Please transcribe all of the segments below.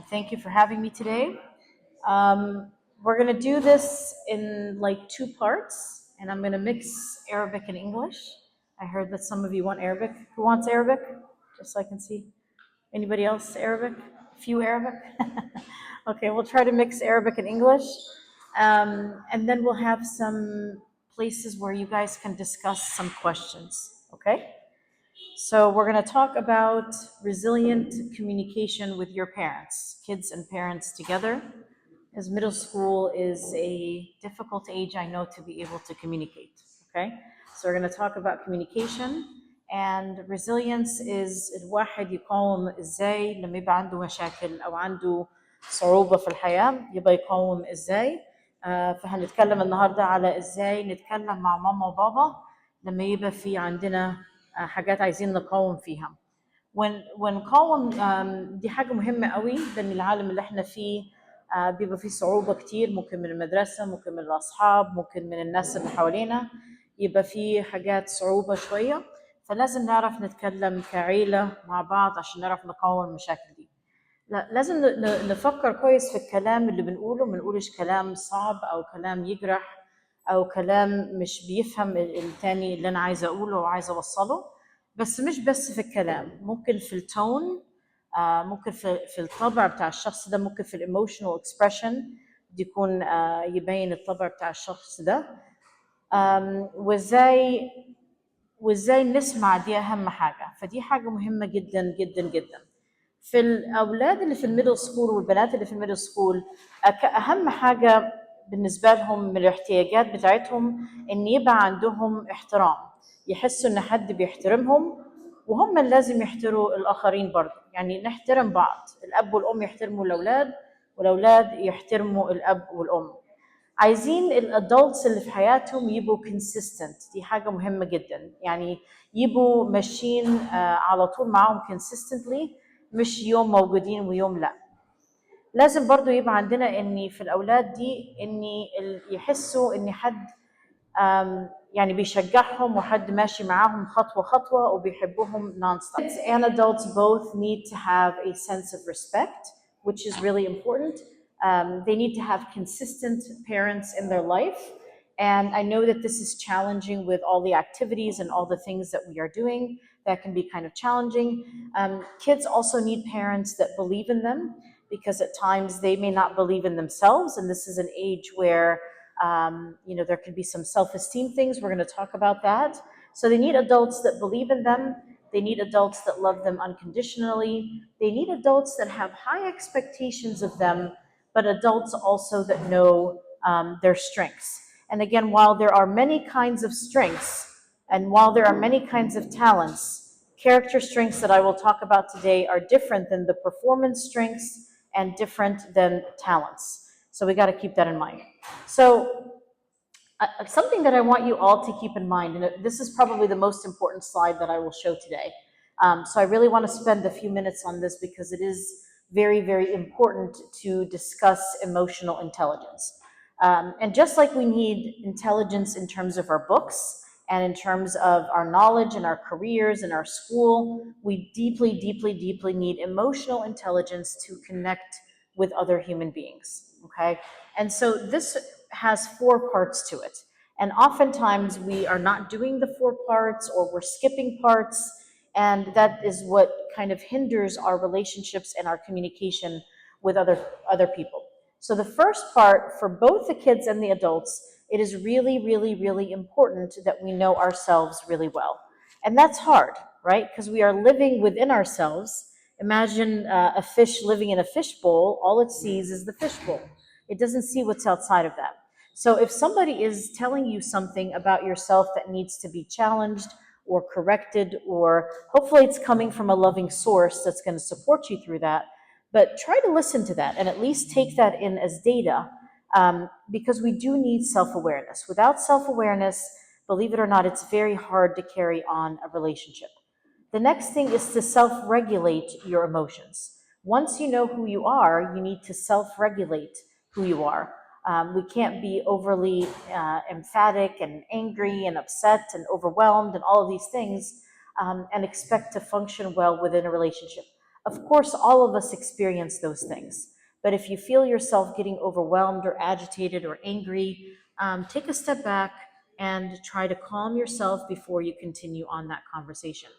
Thank you for having me today. We're going to do this in like two parts, and I'm going to mix Arabic and English. I heard that some of you want Arabic. Who wants Arabic? Just so I can see. Anybody else Arabic? Few Arabic? Okay, we'll try to mix Arabic and English. And then we'll have some places where you guys can discuss some questions. Okay? So we're going to talk about resilient communication with your parents, kids and parents together, as middle school is a difficult age, I know, to be able to communicate. Okay, so we're going to talk about communication, and resilience is الواحد يقاوم ازاي لما يبقى عنده مشاكل او عنده صعوبة في الحياة، يبقى يقاوم ازاي. فهنتكلم النهارده على ازاي نتكلم مع ماما وبابا لما يبقى في عندنا حاجات عايزين نقاوم فيها. ونقاوم دي حاجة مهمة قوي، لأن العالم اللي احنا فيه بيبقى فيه صعوبة كتير، ممكن من المدرسة، ممكن من الأصحاب، ممكن من الناس اللي حوالينا، يبقى فيه حاجات صعوبة شوية. فلازم نعرف نتكلم كعيلة مع بعض عشان نعرف نقاوم المشاكل دي. لازم نفكر كويس في الكلام اللي بنقوله، ما نقولش كلام صعب أو كلام يجرح أو كلام مش بيفهم التاني اللي أنا عايزة أقوله وعايزة أوصله. بس مش بس في الكلام، ممكن في التون، ممكن في الطبع بتاع الشخص ده، ممكن في الايموشنال اكسبريشن يكون يبين الطبع بتاع الشخص ده. وازاي نسمع، دي اهم حاجه. فدي حاجه مهمه جدا جدا جدا في الاولاد اللي في الميدل سكول والبنات اللي في الميدل سكول. اهم حاجه بالنسبه لهم من الاحتياجات بتاعتهم ان يبقى عندهم احترام، يحسوا ان حد بيحترمهم، وهم لازم يحترموا الاخرين برضه. يعني نحترم بعض، الاب والام يحترموا الاولاد والاولاد يحترموا الاب والام. عايزين الادults اللي في حياتهم يبقوا consistent، دي حاجه مهمه جدا، يعني يبقوا ماشيين على طول معاهم consistently، مش يوم موجودين ويوم لا. لازم برضو يبقى عندنا ان في الاولاد دي ان يحسوا ان حد يعني بيشجعهم وحد ماشي معاهم خطوه خطوه وبيحبوهم non-stop. Kids and adults both need to have a sense of respect, which is really important. They need to have consistent parents in their life. And I know that this is challenging with all the activities and all the things that we are doing. That can be kind of challenging. Kids also need parents that believe in them, because at times they may not believe in themselves. And this is an age where there can be some self-esteem things. We're going to talk about that. So they need adults that believe in them. They need adults that love them unconditionally. They need adults that have high expectations of them, but adults also that know their strengths. And again, while there are many kinds of strengths, and while there are many kinds of talents, character strengths that I will talk about today are different than the performance strengths and different than talents. So we got to keep that in mind. So something that I want you all to keep in mind, and this is probably the most important slide that I will show today. So I really want to spend a few minutes on this because it is very, very important to discuss emotional intelligence. And just like we need intelligence in terms of our books and in terms of our knowledge and our careers and our school, we deeply, deeply, deeply need emotional intelligence to connect with other human beings, okay? And so this has 4 parts to it. And oftentimes we are not doing the 4 parts, or we're skipping parts, and that is what kind of hinders our relationships and our communication with other people. So the first part, for both the kids and the adults, it is really, really, really important that we know ourselves really well. And that's hard, right? Because we are living within ourselves. Imagine a fish living in a fishbowl. All it sees is the fishbowl. It doesn't see what's outside of that. So if somebody is telling you something about yourself that needs to be challenged or corrected, or hopefully it's coming from a loving source that's going to support you through that, but try to listen to that and at least take that in as data, because we do need self-awareness. Without self-awareness, believe it or not, it's very hard to carry on a relationship. The next thing is to self-regulate your emotions. Once you know who you are, you need to self-regulate who you are. We can't be overly emphatic and angry and upset and overwhelmed and all of these things and expect to function well within a relationship. Of course, all of us experience those things. But if you feel yourself getting overwhelmed or agitated or angry, take a step back and try to calm yourself before you continue on that conversation.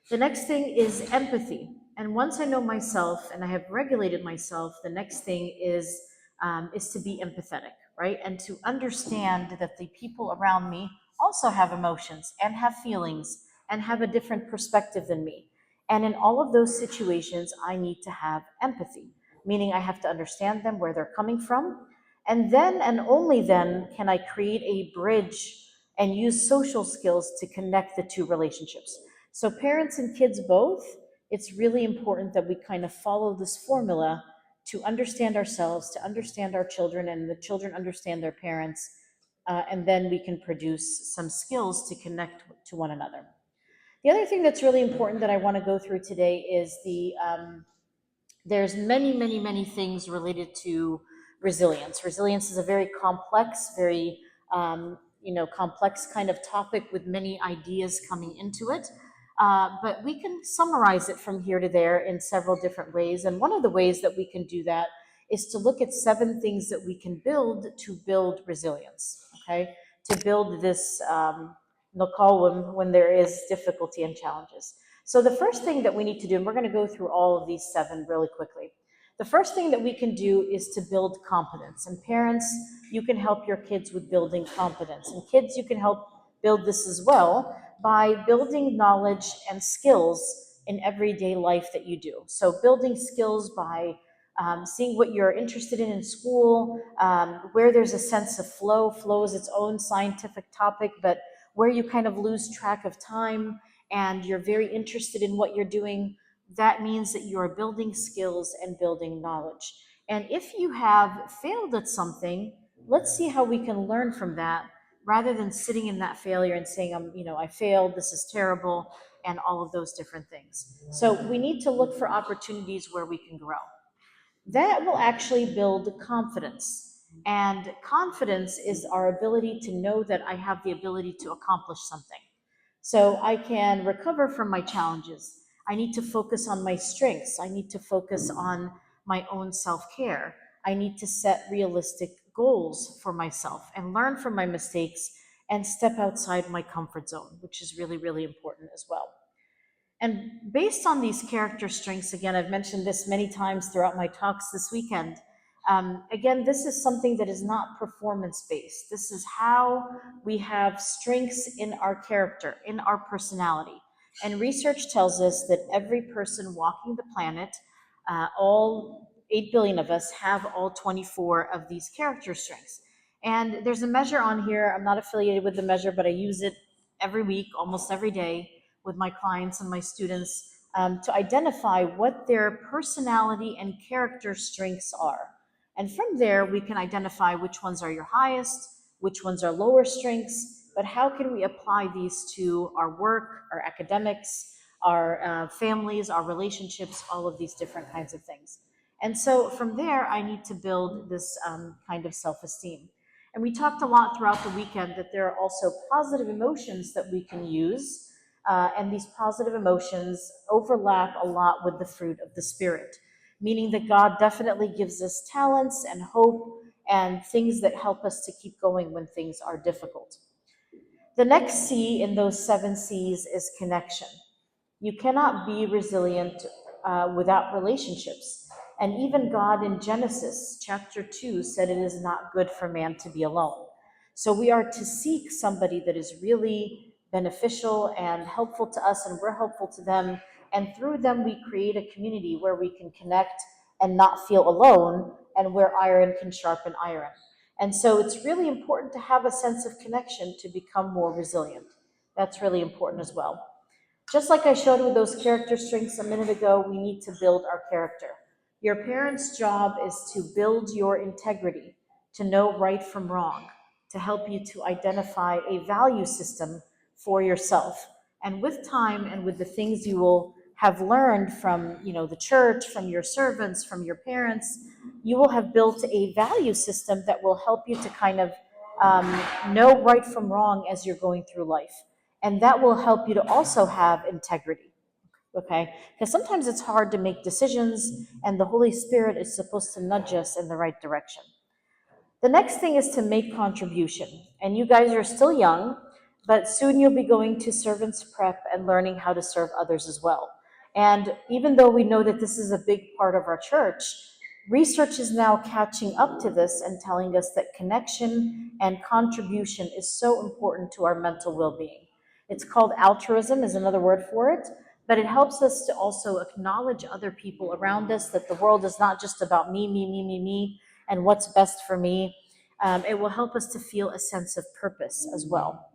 The next thing is empathy. And once I know myself and I have regulated myself, the next thing is to be empathetic, right? And to understand that the people around me also have emotions and have feelings and have a different perspective than me. And in all of those situations, I need to have empathy, meaning I have to understand them, where they're coming from. And then and only then can I create a bridge and use social skills to connect the two relationships. So, parents and kids both, it's really important that we kind of follow this formula to understand ourselves, to understand our children, and the children understand their parents, and then we can produce some skills to connect to one another. The other thing that's really important that I want to go through today is there's many things related to resilience. Resilience is a very complex, very complex kind of topic with many ideas coming into it. But we can summarize it from here to there in several different ways. And one of the ways that we can do that is to look at 7 things that we can build to build resilience, okay? To build this nokalwim when there is difficulty and challenges. So the first thing that we need to do, and we're going to go through all of these 7 really quickly. The first thing that we can do is to build confidence. And parents, you can help your kids with building confidence. And kids, you can help build this as well by building knowledge and skills in everyday life that you do. So building skills by seeing what you're interested in school, where there's a sense of flow. Flow is its own scientific topic, but where you kind of lose track of time and you're very interested in what you're doing, that means that you are building skills and building knowledge. And if you have failed at something, let's see how we can learn from that rather than sitting in that failure and saying, I failed, this is terrible, and all of those different things. So we need to look for opportunities where we can grow. That will actually build confidence. And confidence is our ability to know that I have the ability to accomplish something. So I can recover from my challenges. I need to focus on my strengths. I need to focus on my own self-care. I need to set realistic goals for myself and learn from my mistakes and step outside my comfort zone, which is really important as well. And based on these character strengths, again, I've mentioned this many times throughout my talks this weekend. Again, this is something that is not performance-based. This is how we have strengths in our character, in our personality. And research tells us that every person walking the planet, all 8 billion of us, have all 24 of these character strengths. And there's a measure on here. I'm not affiliated with the measure, but I use it every week, almost every day, with my clients and my students to identify what their personality and character strengths are. And from there, we can identify which ones are your highest, which ones are lower strengths, but how can we apply these to our work, our academics, our families, our relationships, all of these different kinds of things. And so from there, I need to build this kind of self-esteem. And we talked a lot throughout the weekend that there are also positive emotions that we can use, and these positive emotions overlap a lot with the fruit of the Spirit, meaning that God definitely gives us talents and hope and things that help us to keep going when things are difficult. The next C in those 7 C's is connection. You cannot be resilient without relationships. And even God in Genesis chapter 2 said it is not good for man to be alone. So we are to seek somebody that is really beneficial and helpful to us, and we're helpful to them. And through them, we create a community where we can connect and not feel alone, and where iron can sharpen iron. And so it's really important to have a sense of connection to become more resilient. That's really important as well. Just like I showed with those character strengths a minute ago, we need to build our character. Your parents' job is to build your integrity, to know right from wrong, to help you to identify a value system for yourself. And with time and with the things you will have learned from, the church, from your servants, from your parents, you will have built a value system that will help you to kind of know right from wrong as you're going through life. And that will help you to also have integrity. okay? Because sometimes it's hard to make decisions, and the Holy Spirit is supposed to nudge us in the right direction. The next thing is to make contribution. And you guys are still young, but soon you'll be going to servants prep and learning how to serve others as well. And even though we know that this is a big part of our church, research is now catching up to this and telling us that connection and contribution is so important to our mental well-being. It's called altruism, is another word for it, but it helps us to also acknowledge other people around us, that the world is not just about me, and what's best for me. It will help us to feel a sense of purpose as well.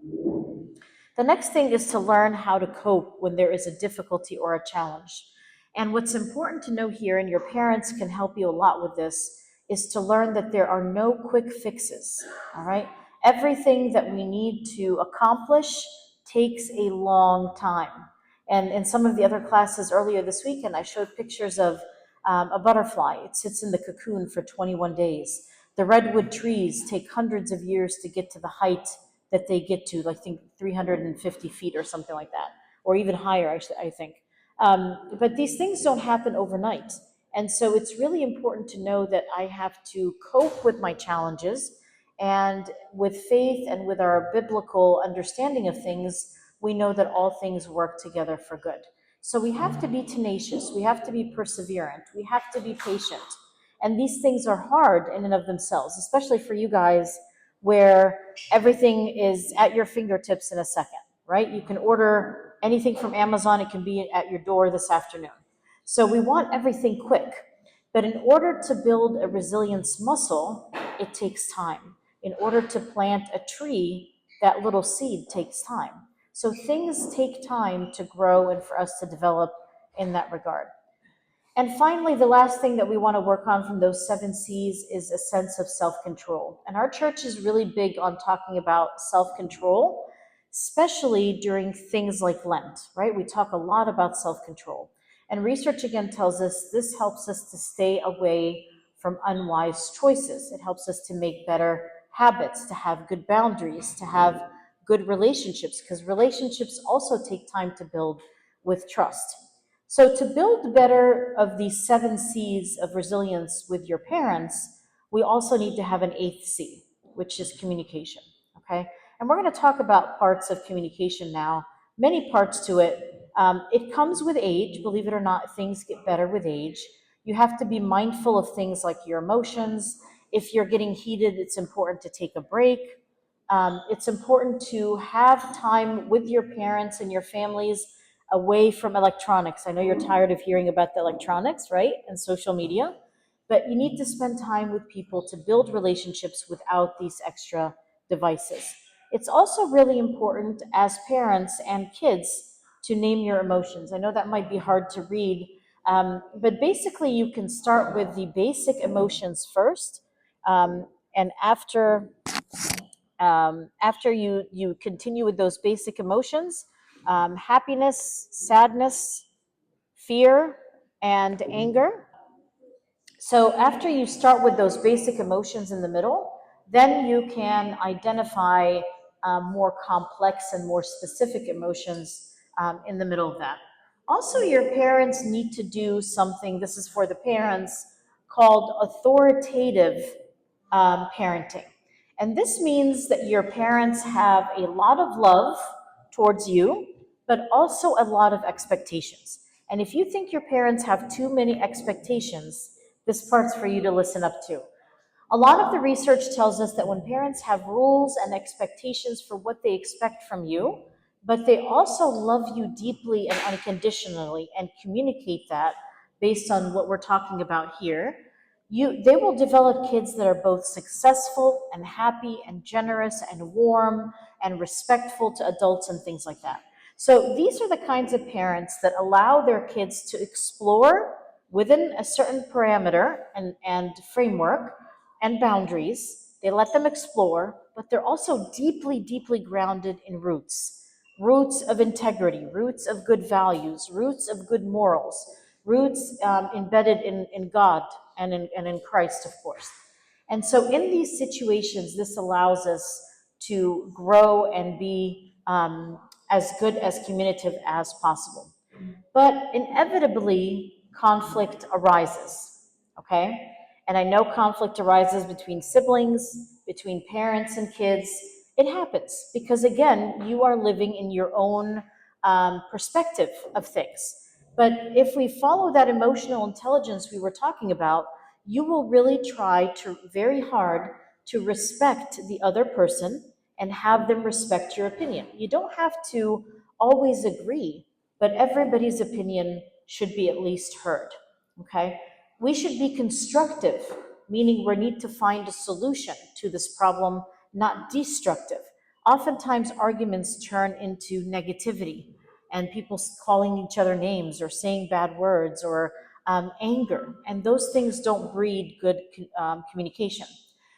The next thing is to learn how to cope when there is a difficulty or a challenge. And what's important to know here, and your parents can help you a lot with this, is to learn that there are no quick fixes, all right? Everything that we need to accomplish takes a long time. And in some of the other classes earlier this weekend, I showed pictures of a butterfly. It sits in the cocoon for 21 days. The redwood trees take hundreds of years to get to the height that they get to, I think 350 feet or something like that, or even higher, I think. But these things don't happen overnight. And so it's really important to know that I have to cope with my challenges. And with faith and with our biblical understanding of things, we know that all things work together for good. So we have to be tenacious, we have to be perseverant, we have to be patient. And these things are hard in and of themselves, especially for you guys where everything is at your fingertips in a second, right? You can order anything from Amazon, it can be at your door this afternoon. So we want everything quick. But in order to build a resilience muscle, it takes time. In order to plant a tree, that little seed takes time. So things take time to grow and for us to develop in that regard. And finally, the last thing that we want to work on from those 7 C's is a sense of self-control. And our church is really big on talking about self-control, especially during things like Lent, right? We talk a lot about self-control. And research again tells us this helps us to stay away from unwise choices. It helps us to make better habits, to have good boundaries, to have good relationships, because relationships also take time to build with trust. So to build better of these 7 C's of resilience with your parents, we also need to have an 8th C, which is communication, okay? And we're gonna talk about parts of communication now, many parts to it. It comes with age, believe it or not, things get better with age. You have to be mindful of things like your emotions. If you're getting heated, it's important to take a break. It's important to have time with your parents and your families away from electronics. I know you're tired of hearing about the electronics, right, and social media, but you need to spend time with people to build relationships without these extra devices. It's also really important as parents and kids to name your emotions. I know that might be hard to read, but basically you can start with the basic emotions first, and after you continue with those basic emotions, happiness, sadness, fear, and anger. So after you start with those basic emotions in the middle, then you can identify more complex and more specific emotions in the middle of that. Also, your parents need to do something, this is for the parents, called authoritative parenting. And this means that your parents have a lot of love towards you, but also a lot of expectations. And if you think your parents have too many expectations, this part's for you to listen up to. A lot of the research tells us that when parents have rules and expectations for what they expect from you, but they also love you deeply and unconditionally and communicate that based on what we're talking about here, they will develop kids that are both successful and happy and generous and warm and respectful to adults and things like that. So these are the kinds of parents that allow their kids to explore within a certain parameter and framework and boundaries. They let them explore, but they're also deeply, deeply grounded in roots of integrity, roots of good values, roots of good morals, roots embedded in God and in Christ, of course. And so in these situations, this allows us to grow and be as good as communicative as possible. But inevitably, conflict arises, okay? And I know conflict arises between siblings, between parents and kids. It happens because, again, you are living in your own perspective of things. But if we follow that emotional intelligence we were talking about, you will really try to very hard to respect the other person and have them respect your opinion. You don't have to always agree, but everybody's opinion should be at least heard. Okay? We should be constructive, meaning we need to find a solution to this problem, not destructive. Oftentimes, arguments turn into negativity and people calling each other names or saying bad words or anger, and those things don't breed good communication.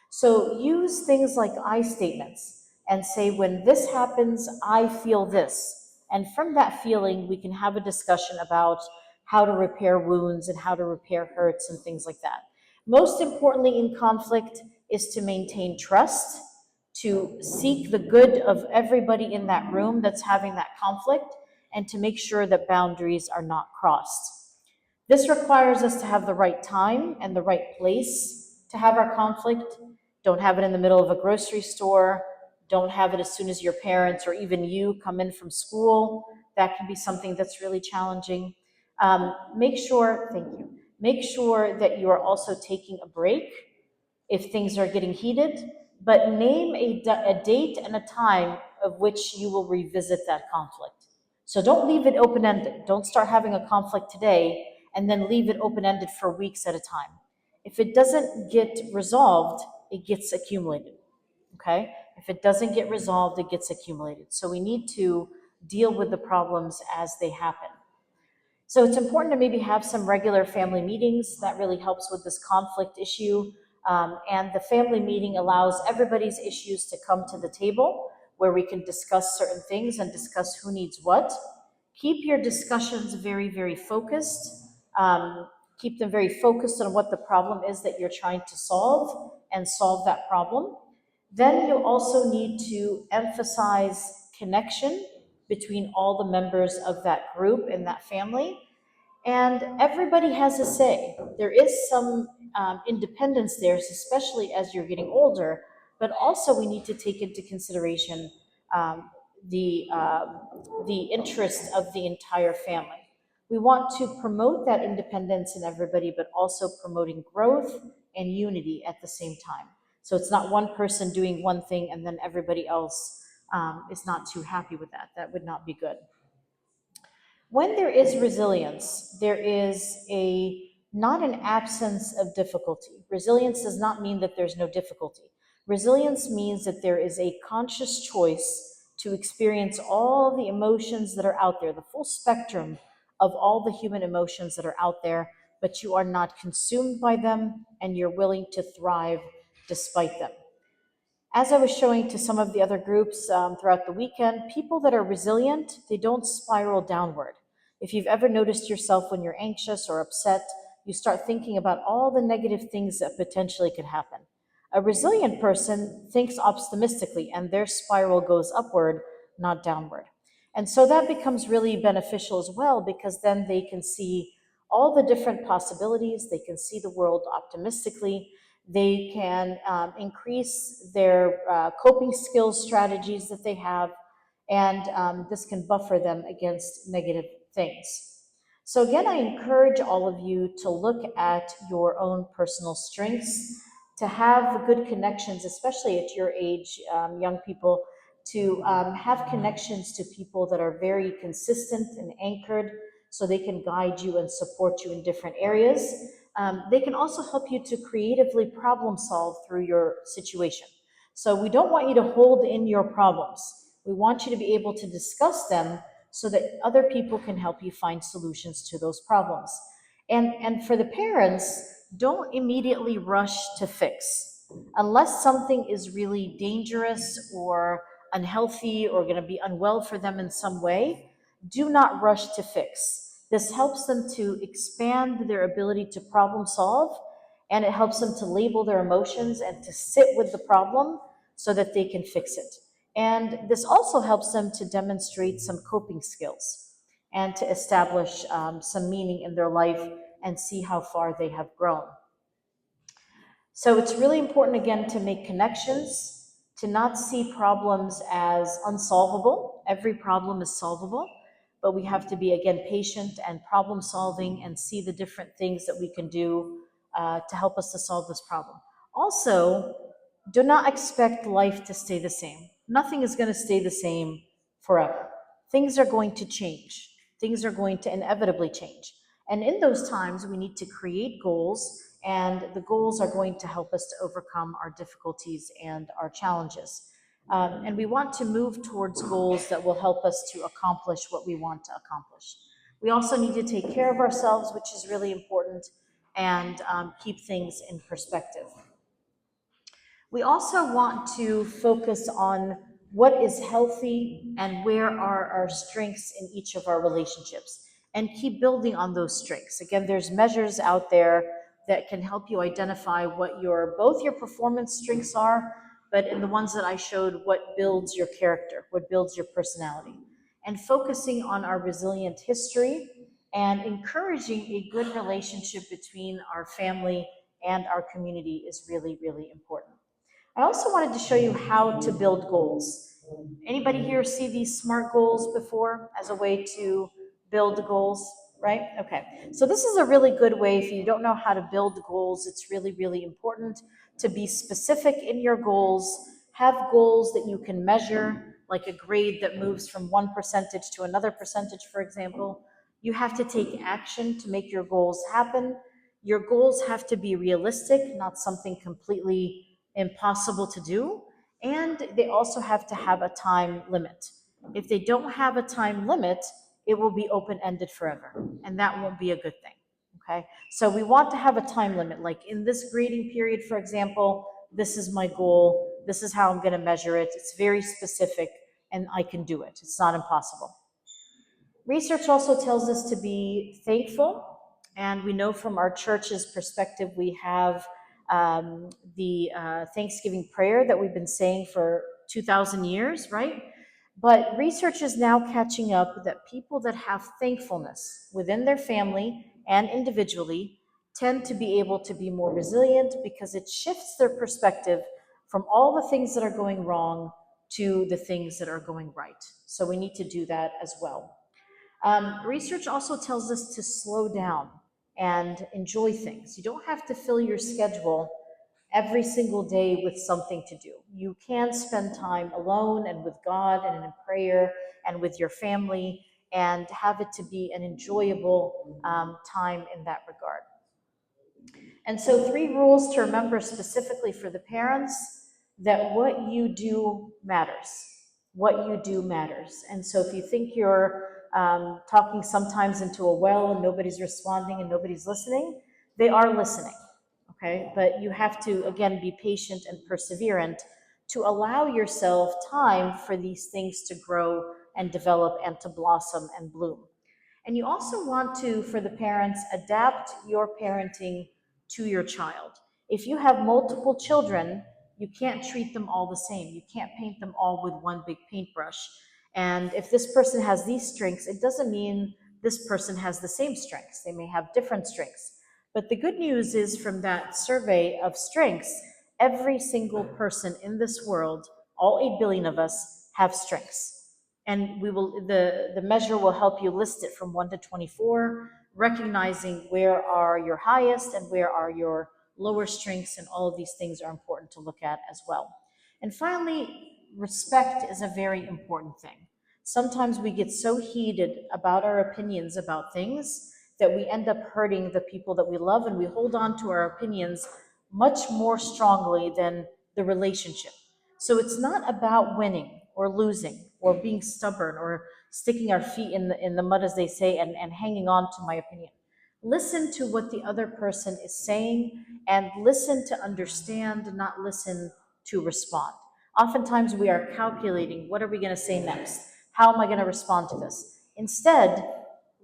So use things like I statements and say, when this happens, I feel this. And from that feeling, we can have a discussion about how to repair wounds and how to repair hurts and things like that. Most importantly in conflict is to maintain trust, to seek the good of everybody in that room that's having that conflict, and to make sure that boundaries are not crossed. This requires us to have the right time and the right place to have our conflict. Don't have it in the middle of a grocery store. Don't have it as soon as your parents or even you come in from school. That can be something that's really challenging. Make sure, thank you, make sure that you are also taking a break if things are getting heated, but name a date and a time of which you will revisit that conflict. So don't leave it open-ended. Don't start having a conflict today and then leave it open-ended for weeks at a time. If it doesn't get resolved, it gets accumulated, okay? If it doesn't get resolved, it gets accumulated. So we need to deal with the problems as they happen. So it's important to maybe have some regular family meetings. That really helps with this conflict issue. And the family meeting allows everybody's issues to come to the table where we can discuss certain things and discuss who needs what. Keep your discussions very, very focused. Keep them very focused on what the problem is that you're trying to solve and solve that problem. Then you also need to emphasize connection between all the members of that group and that family. And everybody has a say. There is some independence there, especially as you're getting older, but also we need to take into consideration um, the, um, the interest of the entire family. We want to promote that independence in everybody, but also promoting growth and unity at the same time. So it's not one person doing one thing and then everybody else is not too happy with that. That would not be good. When there is resilience, there is not an absence of difficulty. Resilience does not mean that there's no difficulty. Resilience means that there is a conscious choice to experience all the emotions that are out there, the full spectrum of all the human emotions that are out there, but you are not consumed by them and you're willing to thrive despite them. As I was showing to some of the other groups throughout the weekend, people that are resilient, they don't spiral downward. If you've ever noticed yourself when you're anxious or upset, you start thinking about all the negative things that potentially could happen. A resilient person thinks optimistically and their spiral goes upward, not downward. And so that becomes really beneficial as well because then they can see all the different possibilities, they can see the world optimistically, they can increase their coping skills strategies that they have, and this can buffer them against negative things. So again, I encourage all of you to look at your own personal strengths, to have good connections, especially at your age, young people, to have connections to people that are very consistent and anchored so they can guide you and support you in different areas. They can also help you to creatively problem solve through your situation. So we don't want you to hold in your problems. We want you to be able to discuss them so that other people can help you find solutions to those problems. And for the parents, don't immediately rush to fix. Unless something is really dangerous or unhealthy or going to be unwell for them in some way, do not rush to fix. This helps them to expand their ability to problem solve, and it helps them to label their emotions and to sit with the problem so that they can fix it. And this also helps them to demonstrate some coping skills. and to establish some meaning in their life and see how far they have grown. So it's really important, again, to make connections, to not see problems as unsolvable. Every problem is solvable, but we have to be, again, patient and problem solving and see the different things that we can do to help us to solve this problem. Also, do not expect life to stay the same. Nothing is going to stay the same forever. Things are going to change. Things are going to inevitably change. And in those times, we need to create goals, and the goals are going to help us to overcome our difficulties and our challenges. And we want to move towards goals that will help us to accomplish what we want to accomplish. We also need to take care of ourselves, which is really important, and keep things in perspective. We also want to focus on what is healthy and where are our strengths in each of our relationships, and keep building on those strengths. Again, there's measures out there that can help you identify what both your performance strengths are, but in the ones that I showed, what builds your character, what builds your personality. And focusing on our resilient history and encouraging a good relationship between our family and our community is really, really important. I also wanted to show you how to build goals. Anybody here see these SMART goals before as a way to build goals, right? Okay, so this is a really good way. If you don't know how to build goals, it's really, really important to be specific in your goals. Have goals that you can measure, like a grade that moves from one percentage to another percentage, for example. You have to take action to make your goals happen. Your goals have to be realistic, not something completely impossible to do, and they also have to have a time limit. If they don't have a time limit, it will be open-ended forever, and that won't be a good thing, okay? So we want to have a time limit, like in this grading period, for example, this is my goal, this is how I'm gonna measure it, it's very specific, and I can do it, it's not impossible. Research also tells us to be thankful, and we know from our church's perspective, we have the Thanksgiving prayer that we've been saying for 2,000 years, right? But research is now catching up that people that have thankfulness within their family and individually tend to be able to be more resilient, because it shifts their perspective from all the things that are going wrong to the things that are going right. So we need to do that as well. Research also tells us to slow down and enjoy things. You don't have to fill your schedule every single day with something to do. You can spend time alone and with God and in prayer and with your family, and have it to be an enjoyable time in that regard. And so 3 rules to remember specifically for the parents: that what you do matters. What you do matters. And so if you think you're talking sometimes into a well and nobody's responding and nobody's listening, they are listening, okay? But you have to, again, be patient and perseverant to allow yourself time for these things to grow and develop and to blossom and bloom. And you also want to, for the parents, adapt your parenting to your child. If you have multiple children, you can't treat them all the same. You can't paint them all with one big paintbrush. And if this person has these strengths, it doesn't mean this person has the same strengths. They may have different strengths. But the good news is, from that survey of strengths, every single person in this world, all 8 billion of us, have strengths. And the measure will help you list it from 1 to 24, recognizing where are your highest and where are your lower strengths, and all of these things are important to look at as well. And finally, respect is a very important thing. Sometimes we get so heated about our opinions about things that we end up hurting the people that we love, and we hold on to our opinions much more strongly than the relationship. So it's not about winning or losing or being stubborn or sticking our feet in the mud, as they say, and hanging on to my opinion. Listen to what the other person is saying, and listen to understand, not listen to respond. Oftentimes we are calculating, what are we going to say next? How am I going to respond to this? Instead,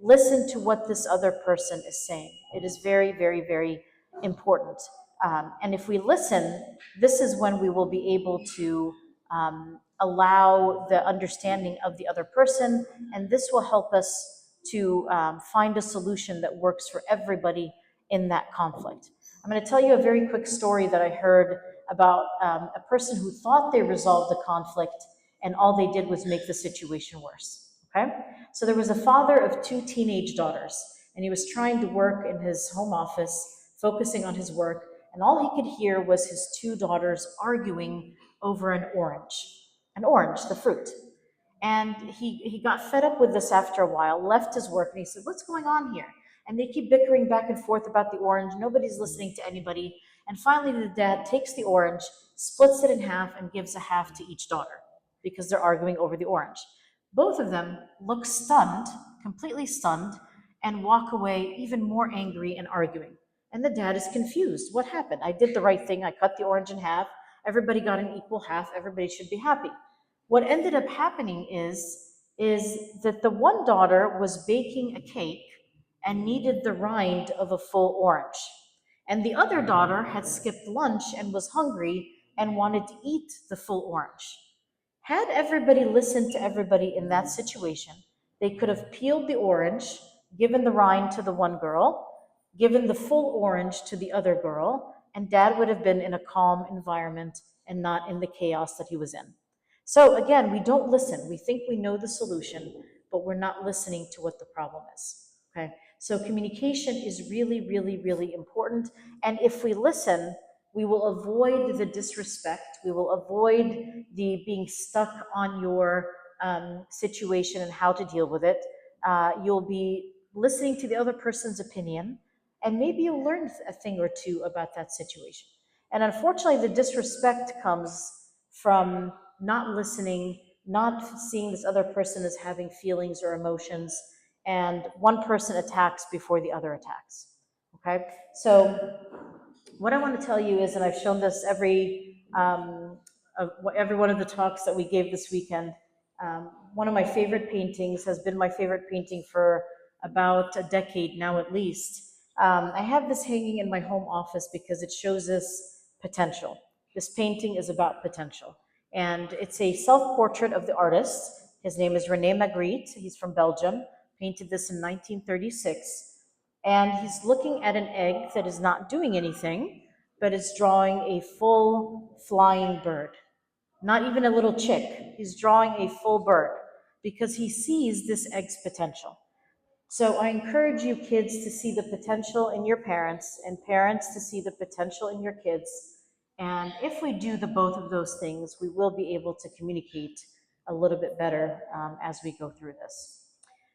listen to what this other person is saying. It is very, very, very important. And if we listen, this is when we will be able to allow the understanding of the other person, and this will help us to find a solution that works for everybody in that conflict. I'm going to tell you a very quick story that I heard about a person who thought they resolved the conflict and all they did was make the situation worse. Okay? So there was a father of two teenage daughters, and he was trying to work in his home office, focusing on his work, and all he could hear was his two daughters arguing over an orange, the fruit. And he got fed up with this after a while, left his work, and he said, "What's going on here?" And they keep bickering back and forth about the orange. Nobody's listening to anybody. And finally, the dad takes the orange, splits it in half, and gives a half to each daughter because they're arguing over the orange. Both of them look stunned, completely stunned, and walk away even more angry and arguing. And the dad is confused. What happened? I did the right thing. I cut the orange in half. Everybody got an equal half. Everybody should be happy. What ended up happening is that the one daughter was baking a cake and needed the rind of a full orange. And the other daughter had skipped lunch and was hungry and wanted to eat the full orange. Had everybody listened to everybody in that situation, they could have peeled the orange, given the rind to the one girl, given the full orange to the other girl, and dad would have been in a calm environment and not in the chaos that he was in. So again, we don't listen. We think we know the solution, but we're not listening to what the problem is. Okay? So communication is really, really, really important. And if we listen, we will avoid the disrespect. We will avoid the being stuck on your situation and how to deal with it. You'll be listening to the other person's opinion, and maybe you'll learn a thing or two about that situation. And unfortunately, the disrespect comes from not listening, not seeing this other person as having feelings or emotions, and one person attacks before the other attacks. Okay? So what I want to tell you is, and I've shown this every one of the talks that we gave this weekend, one of my favorite paintings has been my favorite painting for about a decade now at least. I have this hanging in my home office because it shows us potential. This painting is about potential. And it's a self-portrait of the artist. His name is René Magritte. He's from Belgium, painted this in 1936. And he's looking at an egg that is not doing anything, but is drawing a full flying bird. Not even a little chick. He's drawing a full bird because he sees this egg's potential. So I encourage you kids to see the potential in your parents and parents to see the potential in your kids. And if we do the both of those things, we will be able to communicate a little bit better as we go through this.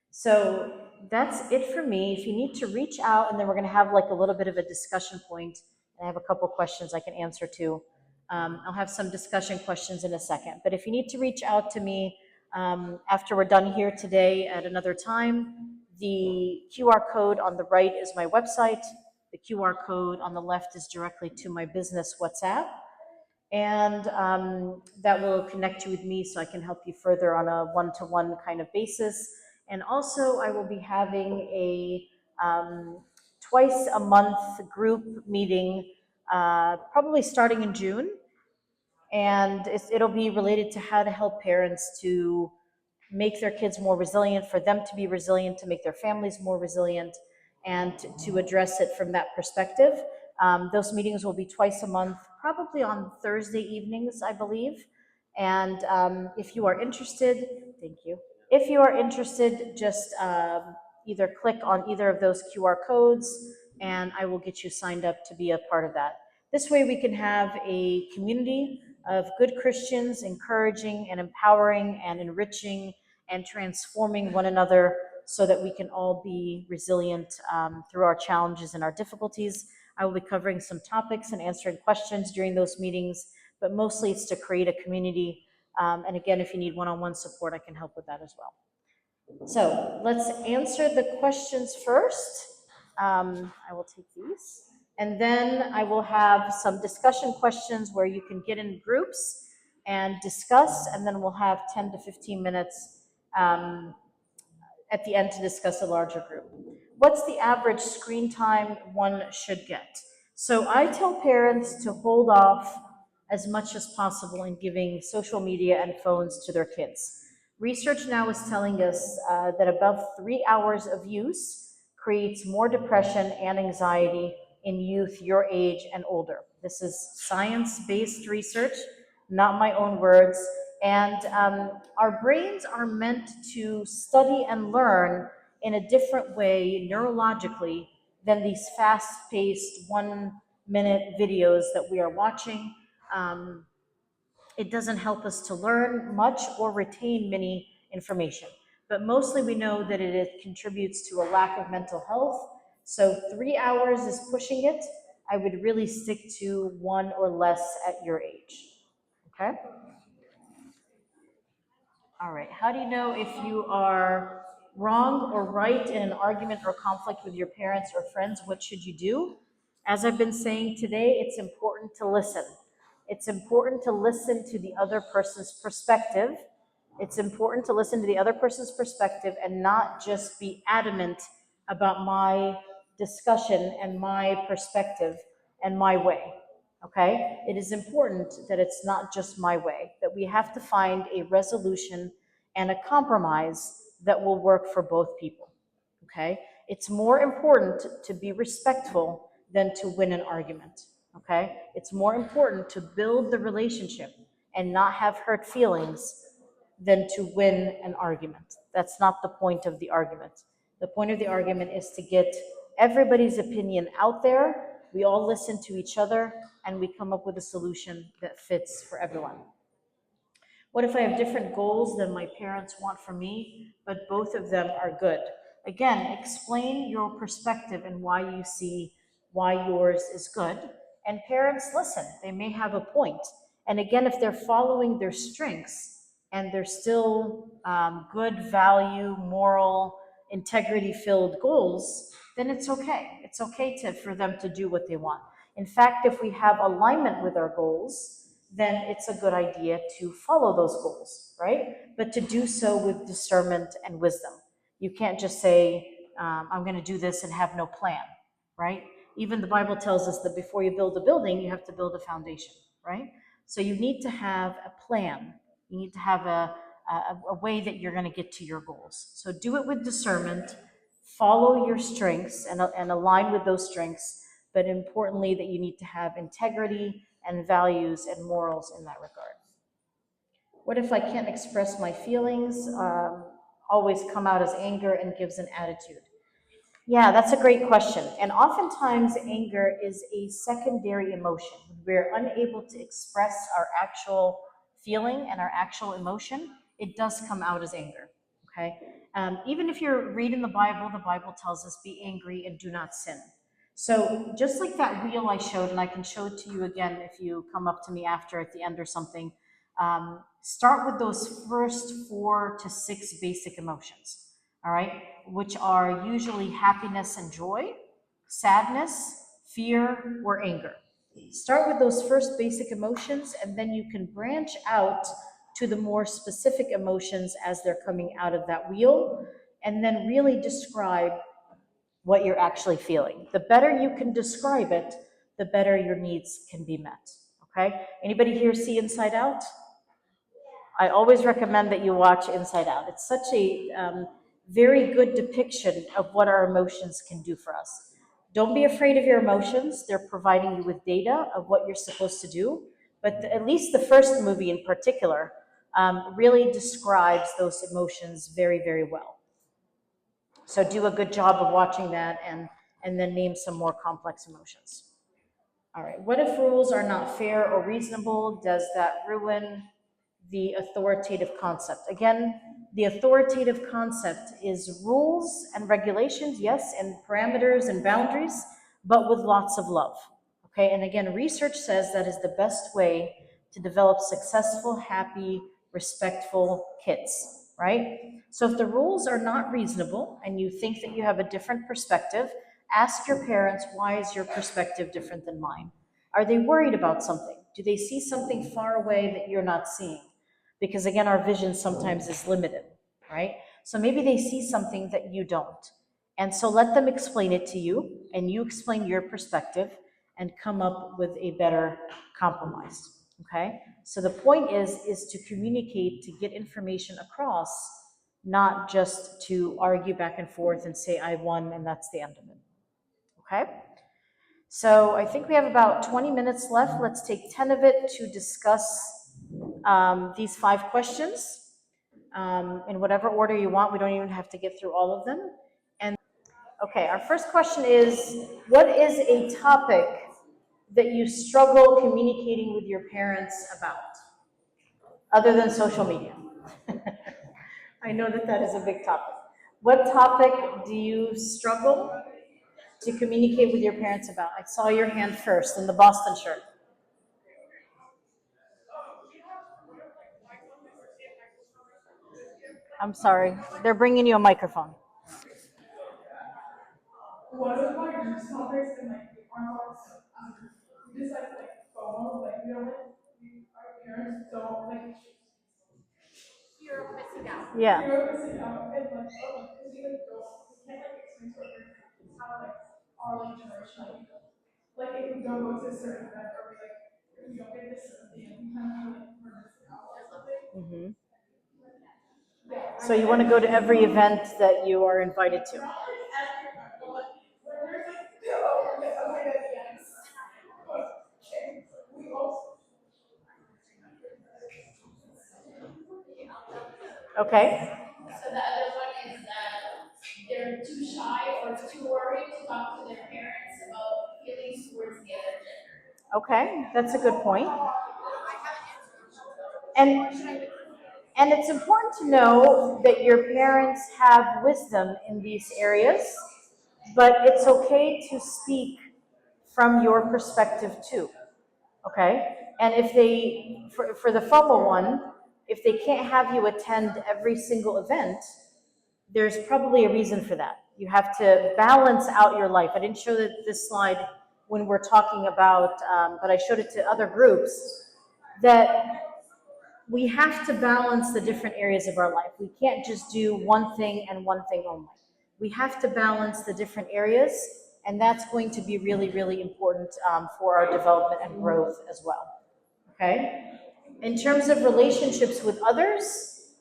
So that's it for me. If you need to reach out, and then we're going to have like a little bit of a discussion point, and I have a couple questions I can answer to. I'll have some discussion questions in a second. But if you need to reach out to me after we're done here today at another time, the QR code on the right is my website. The QR code on the left is directly to my business WhatsApp. And that will connect you with me so I can help you further on a one-to-one kind of basis. And also, I will be having a twice a month group meeting, probably starting in June. And it'll be related to how to help parents to make their kids more resilient, for them to be resilient, to make their families more resilient, and to address it from that perspective. Those meetings will be twice a month, probably on Thursday evenings, I believe. And if you are interested, thank you. If you are interested, just either click on either of those QR codes, and I will get you signed up to be a part of that. This way we can have a community of good Christians encouraging and empowering and enriching and transforming one another so that we can all be resilient through our challenges and our difficulties. I will be covering some topics and answering questions during those meetings, but mostly it's to create a community. And again, if you need one-on-one support, I can help with that as well. So let's answer the questions first. I will take these. And then I will have some discussion questions where you can get in groups and discuss, and then we'll have 10 to 15 minutes at the end to discuss a larger group. What's the average screen time one should get? So I tell parents to hold off as much as possible in giving social media and phones to their kids. Research now is telling us that above 3 hours of use creates more depression and anxiety in youth your age and older. This is science-based research, not my own words. And our brains are meant to study and learn in a different way neurologically than these fast-paced 1-minute videos that we are watching. It doesn't help us to learn much or retain many information. But mostly we know that it contributes to a lack of mental health. So 3 hours is pushing it. I would really stick to 1 or less at your age. Okay? All right. How do you know if you are wrong or right in an argument or conflict with your parents or friends? What should you do? As I've been saying today, it's important to listen. It's important to listen to the other person's perspective. It's important to listen to the other person's perspective and not just be adamant about my discussion and my perspective and my way. Okay? It is important that it's not just my way, that we have to find a resolution and a compromise that will work for both people. Okay? It's more important to be respectful than to win an argument. Okay? It's more important to build the relationship and not have hurt feelings than to win an argument. That's not the point of the argument. The point of the argument is to get everybody's opinion out there. We all listen to each other and we come up with a solution that fits for everyone. What if I have different goals than my parents want for me, but both of them are good? Again, explain your perspective and why you see why yours is good. And parents, listen, they may have a point. And again, if they're following their strengths and they're still good value, moral, integrity-filled goals, then it's okay. It's okay for them to do what they want. In fact, if we have alignment with our goals, then it's a good idea to follow those goals, right? But to do so with discernment and wisdom. You can't just say, I'm going to do this and have no plan, right? Even the Bible tells us that before you build a building, you have to build a foundation, right? So you need to have a plan. You need to have a way that you're going to get to your goals. So do it with discernment, follow your strengths and align with those strengths, but importantly that you need to have integrity and values and morals in that regard. What if I can't express my feelings, always come out as anger and gives an attitude? Yeah, that's a great question. And oftentimes anger is a secondary emotion. We're unable to express our actual feeling and our actual emotion. It does come out as anger, okay? Even if you're reading the Bible tells us be angry and do not sin. So just like that wheel I showed, and I can show it to you again if you come up to me after at the end or something, start with those first 4 to 6 basic emotions, all right, which are usually happiness and joy, sadness, fear, or anger. Start with those first basic emotions, and then you can branch out to the more specific emotions as they're coming out of that wheel, and then really describe what you're actually feeling. The better you can describe it, the better your needs can be met, okay? Anybody here see Inside Out? I always recommend that you watch Inside Out. It's such a very good depiction of what our emotions can do for us. Don't be afraid of your emotions. They're providing you with data of what you're supposed to do. But at least the first movie in particular really describes those emotions very, very well. So do a good job of watching that and then name some more complex emotions. All right, what if rules are not fair or reasonable? Does that ruin the authoritative concept? Again, the authoritative concept is rules and regulations, yes, and parameters and boundaries, but with lots of love. Okay, and again, research says that is the best way to develop successful, happy, respectful kids, right? So if the rules are not reasonable and you think that you have a different perspective, ask your parents, why is your perspective different than mine? Are they worried about something? Do they see something far away that you're not seeing? Because again, our vision sometimes is limited, right? So maybe they see something that you don't. And so let them explain it to you, and you explain your perspective and come up with a better compromise, okay? So the point is to communicate, to get information across, not just to argue back and forth and say I won and that's the end of it. Okay? So I think we have about 20 minutes left. Let's take 10 of it to discuss these 5 questions in whatever order you want. We don't even have to get through all of them. And okay, our first question is, what is a topic that you struggle communicating with your parents about, other than social media? I know that that is a big topic. What topic do you struggle to communicate with your parents about? I saw your hand first in the Boston shirt. I'm sorry, they're bringing you a microphone. One of my group topics in like the Orthodox we just like FOMO, like we don't our parents don't like fear of missing out. Yeah. Fear of missing out, and like because we like don't we can't like explain to our parents how like our like generation like if we don't go to a certain event or we like if we don't get this certain thing, we kind of feel like we're missing out or something. Mm-hmm. Yeah. So you want to go to every event that you are invited to? Okay. So the other one is that they're too shy or too worried to talk to their parents about feelings towards the other gender. Okay, that's a good point. And and it's important to know that your parents have wisdom in these areas, but it's okay to speak from your perspective too. Okay? And if they, for the FOMO one, if they can't have you attend every single event, there's probably a reason for that. You have to balance out your life. I didn't show this slide when we're talking about, but I showed it to other groups, that we have to balance the different areas of our life. We can't just do one thing and one thing only. We have to balance the different areas, and that's going to be really, really important for our development and growth as well. Okay? In terms of relationships with others,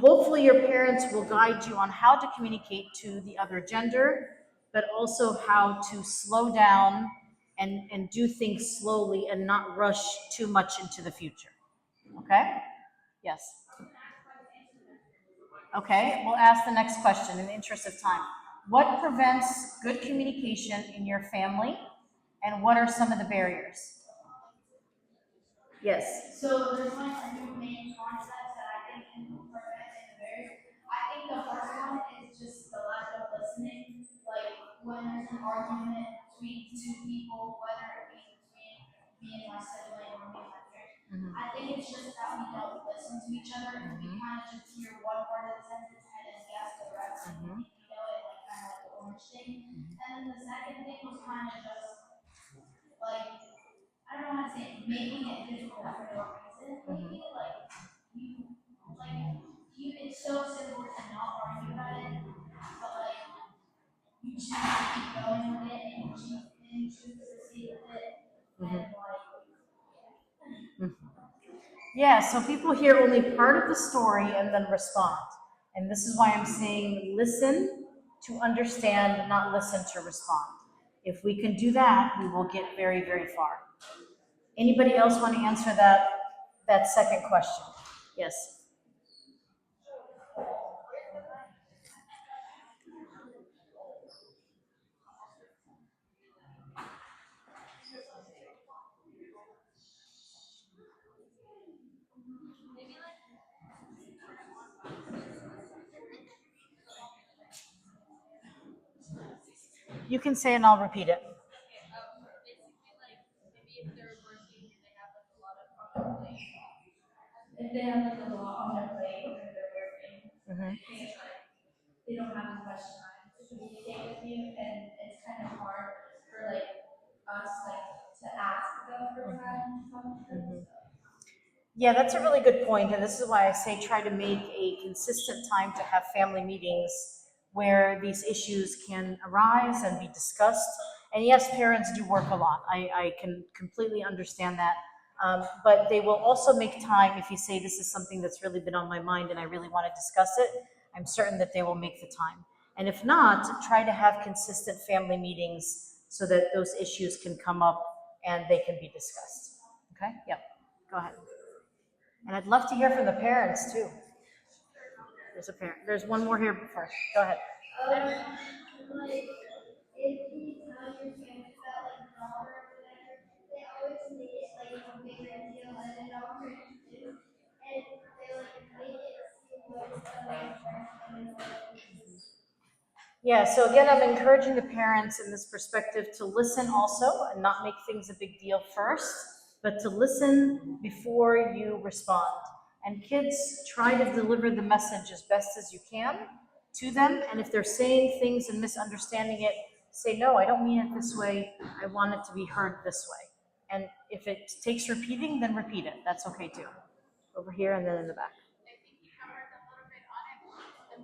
hopefully your parents will guide you on how to communicate to the other gender, but also how to slow down and do things slowly and not rush too much into the future. Okay? Yes. Okay, we'll ask the next question in the interest of time. What prevents good communication in your family, and what are some of the barriers? Yes. So there's like two main concepts that I think can prevent the barriers. I think the first one is just the lack of listening. Like when there's an argument between two people, whether it be between me and my sibling or me and my parents, I think it's just that we don't listen to each other. We kind of just hear one part of the sentence and then guess the rest. And you know it like kind of like the orange thing. And then the second thing was kind of just like I don't know how to say it, making it difficult for no reason. Maybe you it's so simple to not argue about it, but like you choose to keep going with it and you choose to proceed with it and like yeah, so people hear only part of the story and then respond. And this is why I'm saying listen to understand, not listen to respond. If we can do that, we will get very, very far. Anybody else want to answer that second question? Yes. You can say and I'll repeat it. If they have like a lot on their plate or they're working, they don't have as much time to communicate with you, and it's kind of hard for like us like to ask them for time. Yeah, that's a really good point, and this is why I say try to make a consistent time to have family meetings where these issues can arise and be discussed. And yes, parents do work a lot. I can completely understand that. But they will also make time if you say, this is something that's really been on my mind and I really want to discuss it. I'm certain that they will make the time. And if not, try to have consistent family meetings so that those issues can come up and they can be discussed. Okay? Yep. Go ahead. And I'd love to hear from the parents too. There's a parent. There's one more here first. Go ahead. Like, if you tell your parents about like dollar or whatever, they always make it like a bigger deal than it already is. And they like make it seem like it's a big person. Yeah, so again, I'm encouraging the parents in this perspective to listen also and not make things a big deal first, but to listen before you respond. And kids, try to deliver the message as best as you can to them. And if they're saying things and misunderstanding it, say, no, I don't mean it this way. I want it to be heard this way. And if it takes repeating, then repeat it. That's okay too. Over here and then in the back. I think you hammered a little bit on it.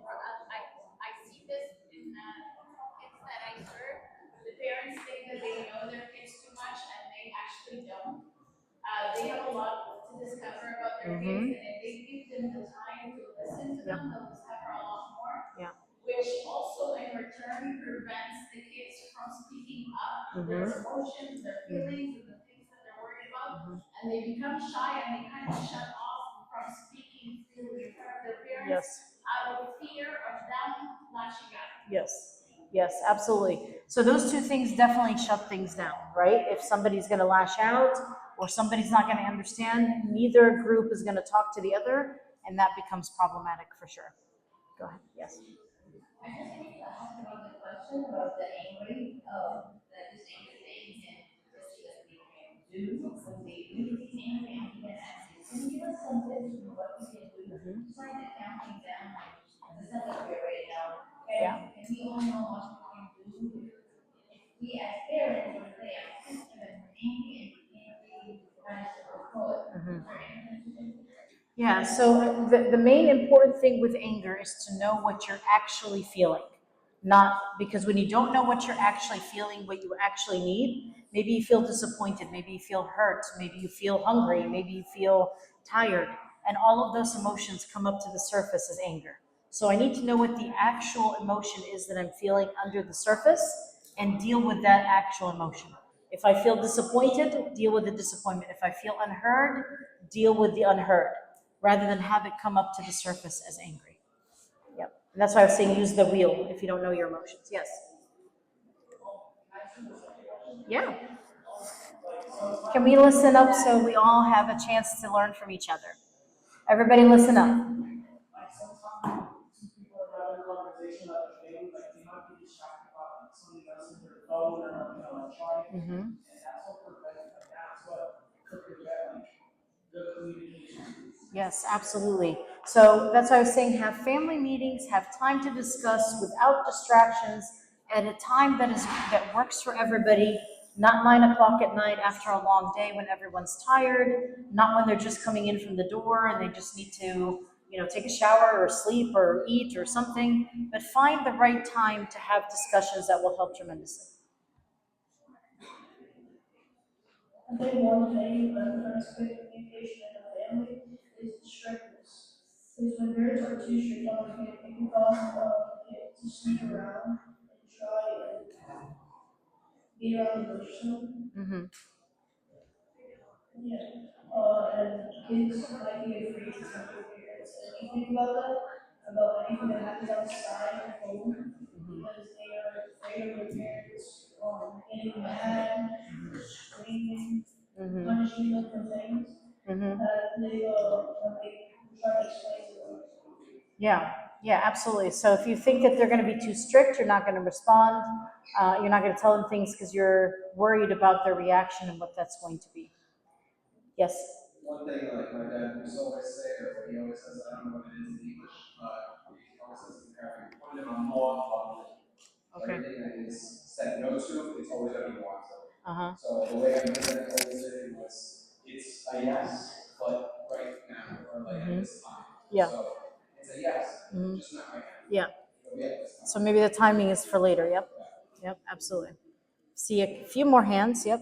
I see this in kids that I serve. The parents think that they know their kids too much, and they actually don't. They have a lot to discover about their kids, and if they give them the time to listen to them, they'll discover a lot more. Yeah. Which also, in return, prevents the kids from speaking up their emotions, their feelings, and the things that they're worried about, and they become shy and they kind of shut off from speaking freely in front of their parents out of fear of them lashing out. Yes, yes, absolutely. So those two things definitely shut things down, right? If somebody's going to lash out or somebody's not going to understand, neither group is going to talk to the other, and that becomes problematic for sure. Go ahead. Yes. I just wanted to ask about the question about the angry, that this angry thing and this is that we can do when they really get angry and even ask you, can you give us some tips on what we can do? Just like the counting down, like the stuff that we're right now. And we all know what we can do if we as parents or they as kids when we're angry and we can't really manage to control it. Yeah, so the main important thing with anger is to know what you're actually feeling. Not because when you don't know what you're actually feeling, what you actually need, maybe you feel disappointed, maybe you feel hurt, maybe you feel hungry, maybe you feel tired, and all of those emotions come up to the surface as anger. So I need to know what the actual emotion is that I'm feeling under the surface and deal with that actual emotion. If I feel disappointed, deal with the disappointment. If I feel unheard, deal with the unheard, rather than have it come up to the surface as angry. Yep. And that's why I was saying use the wheel if you don't know your emotions. Yes. Yeah. Can we listen up so we all have a chance to learn from each other? Everybody listen up. Like sometimes people are having a conversation about the thing, like they might be distracted by something else in their phone or electronic, and that's what prevents, like that's what could prevent like good communication. Yes, absolutely. So that's why I was saying have family meetings, have time to discuss without distractions at a time that works for everybody, not 9 o'clock at night after a long day when everyone's tired, not when they're just coming in from the door and they just need to, take a shower or sleep or eat or something, but find the right time to have discussions that will help tremendously. I think one thing that prevents good communication in the family is strictness. Because when parents are too strict on the kid, it can cause the kid to sneak around and try and be around the person. Yeah. And kids might be afraid to tell their parents anything about that, about anything that happens outside of home, because they are afraid of their parents getting mad, screaming, punishing them for things that they try to explain to them. Yeah, absolutely. So if you think that they're going to be too strict, you're not going to respond. You're not going to tell them things because you're worried about their reaction and what that's going to be. Yes. One thing like my dad used to always say, or he always says, I don't know what it is in English, but he always says in Arabic, "Put him on more." Okay. Everything that is said no to, it's always going to be want to. Uh-huh. So the way I did that always did it was, it's a yes, but right now, or like at this time. Yeah. So it's a yes, just not right now. Yeah. It'll be at this time. So maybe the timing is for later. Yep. Yep. Absolutely. See a few more hands. Yep.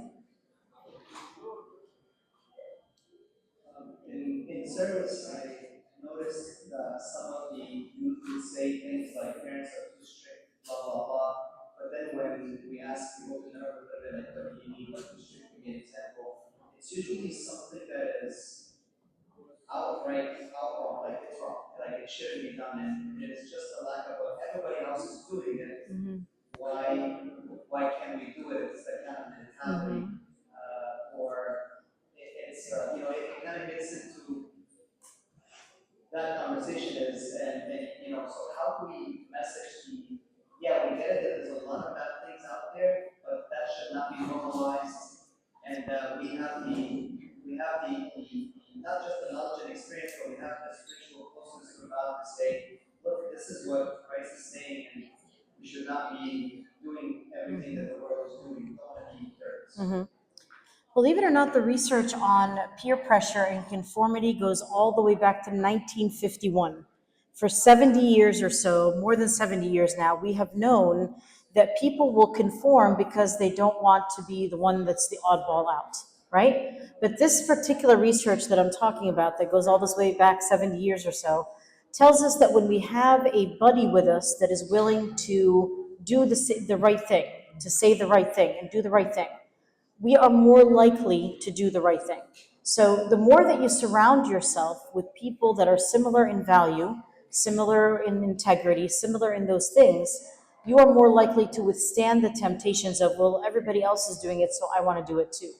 service, I noticed that some of the youth would say things like parents are too strict, blah blah blah. But then when we ask people to never put it like, what do you mean, what too strict? To be an example, it's usually something that is outright, like it's wrong, like it shouldn't be done, and it's just a lack of what everybody else is doing it. Why can't we do it? It's that kind of mentality, or it's it kind of gets into that conversation is, and so how do we message the, yeah, we get it that there's a lot of bad things out there, but that should not be normalized, and we have the not just the knowledge and experience, but we have the spiritual closeness to God to say, look, this is what Christ is saying, and we should not be doing everything that the world is doing. We don't want to be dirt. Believe it or not, the research on peer pressure and conformity goes all the way back to 1951. For 70 years or so, more than 70 years now, we have known that people will conform because they don't want to be the one that's the oddball out, right? But this particular research that I'm talking about that goes all this way back 70 years or so tells us that when we have a buddy with us that is willing to do the right thing, to say the right thing and do the right thing, we are more likely to do the right thing. So the more that you surround yourself with people that are similar in value, similar in integrity, similar in those things, you are more likely to withstand the temptations of, well, everybody else is doing it, so I want to do it too,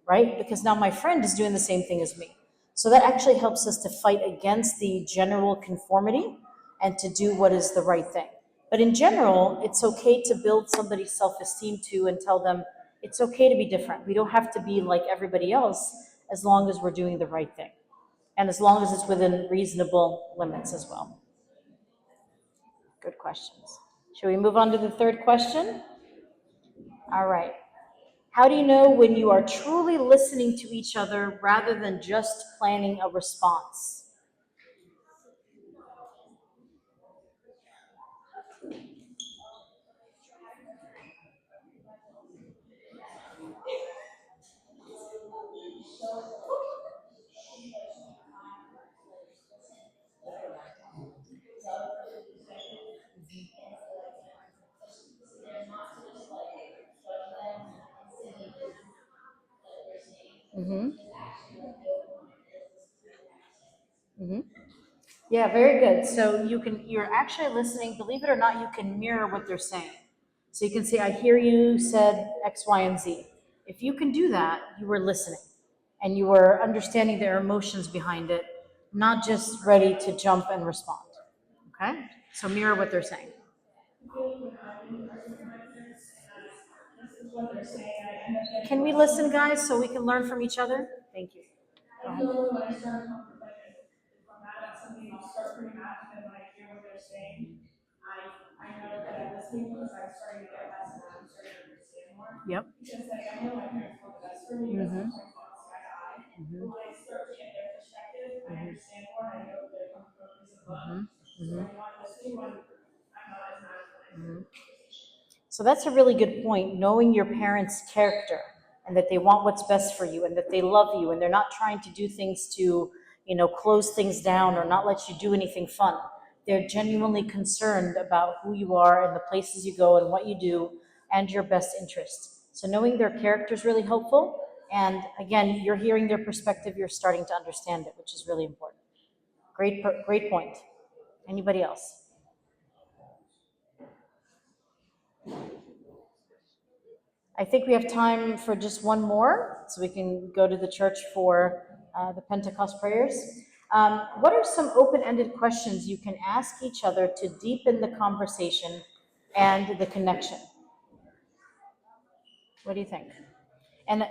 right? Because now my friend is doing the same thing as me. So that actually helps us to fight against the general conformity and to do what is the right thing. But in general, it's okay to build somebody's self-esteem too and tell them, it's okay to be different. We don't have to be like everybody else as long as we're doing the right thing. And as long as it's within reasonable limits as well. Good questions. Should we move on to the third question? All right. How do you know when you are truly listening to each other rather than just planning a response? Mm-hmm. Mm-hmm. Yeah, very good. So you're actually listening, believe it or not, you can mirror what they're saying. So you can say, I hear you said X, Y, and Z. If you can do that, you were listening and you were understanding their emotions behind it, not just ready to jump and respond. Okay? So mirror what they're saying. Can we listen, guys, so we can learn from each other? Thank you. Go ahead. When I start conflict, if I'm mad at something, I'll start pretty mad, and then when I hear what they're saying, I know that I'm listening because I'm starting to get less and I'm starting to understand more. Yep. Because like I know my parents want the best for me, but sometimes that's eye to eye. But when I start to get their perspective, I understand more and I know that they're coming from a place of love. So I know I'm listening when I'm not as mad when I hear the conversation. So that's a really good point, knowing your parents' character and that they want what's best for you and that they love you and they're not trying to do things to, close things down or not let you do anything fun. They're genuinely concerned about who you are and the places you go and what you do and your best interest. So knowing their character is really helpful. And again, you're hearing their perspective, you're starting to understand it, which is really important. Great point. Anybody else? I think we have time for just one more, so we can go to the church for the Pentecost prayers. What are some open-ended questions you can ask each other to deepen the conversation and the connection? What do you think? And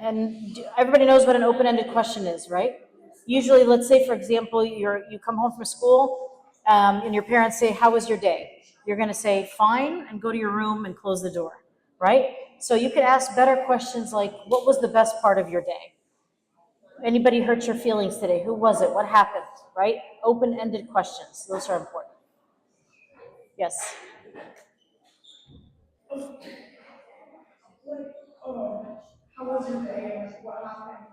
everybody knows what an open-ended question is, right? Usually, let's say, for example, you come home from school and your parents say, how was your day? You're going to say, fine, and go to your room and close the door, right? So you could ask better questions like, what was the best part of your day? Anybody hurt your feelings today? Who was it? What happened, right? Open-ended questions. Those are important. Yes. Like, how was your day? Like, what happened?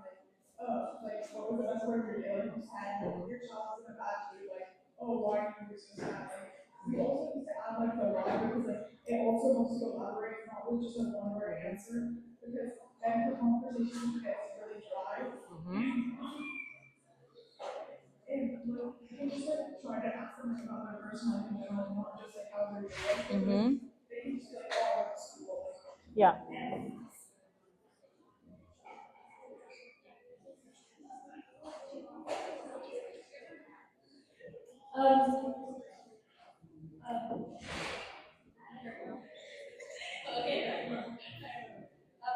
Like, what was the best part of your day? Like you said, your child is in a bad mood, like, oh, why are you doing this and that? Like, we also need to add like the why because like it also helps you elaborate, not with just a one-word answer, because then the conversation gets really dry. And like you can just like try to ask them like about their personal life in general, not just like how they're doing. They can just be like, oh, I went to school. Yeah.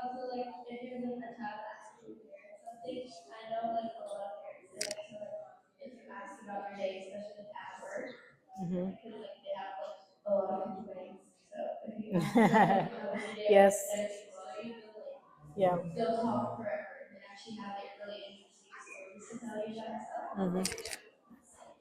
So like if you're like a child asking your parents something, I know like a lot of parents say like so like if you ask about your day, especially like at work, because like they have like a lot of complaints. So if you ask them like, how was your day, Yes. Yeah. they'll talk forever and actually have like really interesting stories to tell you about stuff.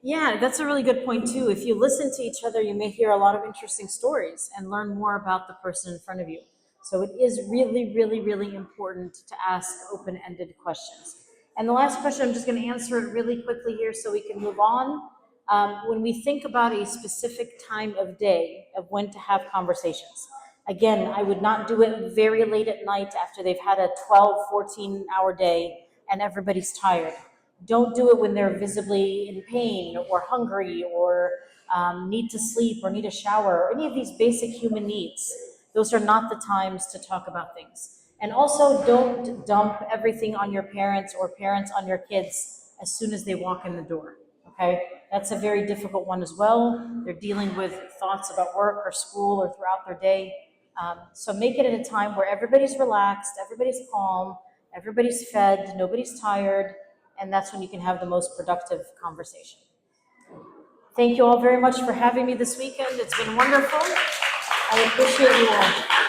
Yeah, that's a really good point too. If you listen to each other, you may hear a lot of interesting stories and learn more about the person in front of you. So it is really, really, really important to ask open-ended questions. And the last question, I'm just going to answer it really quickly here so we can move on. When we think about a specific time of day of when to have conversations, again, I would not do it very late at night after they've had a 12, 14-hour day and everybody's tired. Don't do it when they're visibly in pain or hungry or need to sleep or need a shower or any of these basic human needs. Those are not the times to talk about things. And also don't dump everything on your parents or parents on your kids as soon as they walk in the door, okay? That's a very difficult one as well. They're dealing with thoughts about work or school or throughout their day. So make it at a time where everybody's relaxed, everybody's calm, everybody's fed, nobody's tired, and that's when you can have the most productive conversation. Thank you all very much for having me this weekend. It's been wonderful. I appreciate you all.